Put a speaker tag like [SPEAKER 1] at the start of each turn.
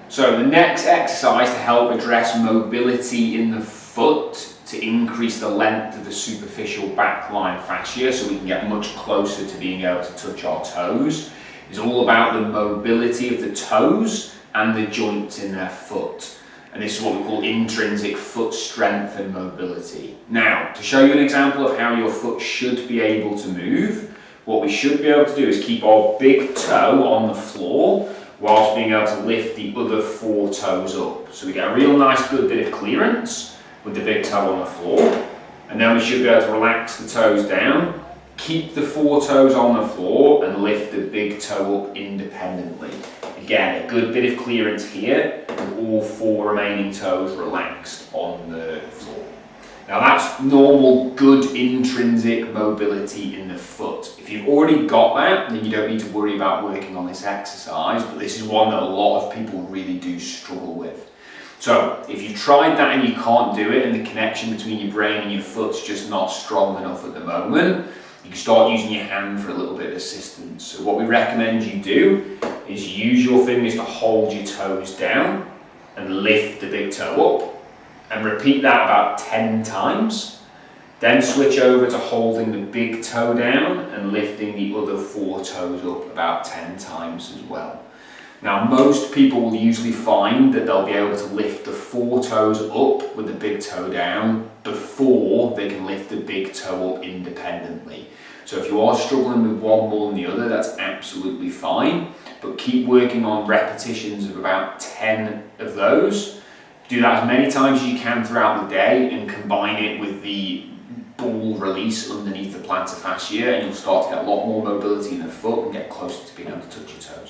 [SPEAKER 1] So the next exercise to help address mobility in the foot, to increase the length of the superficial backline fascia so we can get much closer to being able to touch our toes, is all about the mobility of the toes and the joints in their foot. And this is what we call intrinsic foot strength and mobility. Now, to show you an example of how your foot should be able to move, what we should be able to do is keep our big toe on the floor whilst being able to lift the other 4 toes up. So we get a real nice good bit of clearance with the big toe on the floor, and then we should be able to relax the toes down, keep the 4 toes on the floor and lift the big toe up independently. Again, a good bit of clearance here with all 4 remaining toes relaxed on the floor. Now that's normal, good intrinsic mobility in the foot. If you've already got that, then you don't need to worry about working on this exercise, but this is one that a lot of people really do struggle with. So if you've tried that and you can't do it, and the connection between your brain and your foot's just not strong enough at the moment, you can start using your hand for a little bit of assistance. So what we recommend you do is use your fingers to hold your toes down and lift the big toe up, and repeat that about 10 times. Then switch over to holding the big toe down and lifting the other 4 toes up about 10 times as well. Now most people will usually find that they'll be able to lift the 4 toes up with the big toe down before they can lift the big toe up independently. So if you are struggling with one more than the other, that's absolutely fine, but keep working on repetitions of about 10 of those. Do that as many times as you can throughout the day and combine it with the ball release underneath the plantar fascia, and you'll start to get a lot more mobility in the foot and get closer to being able to touch your toes.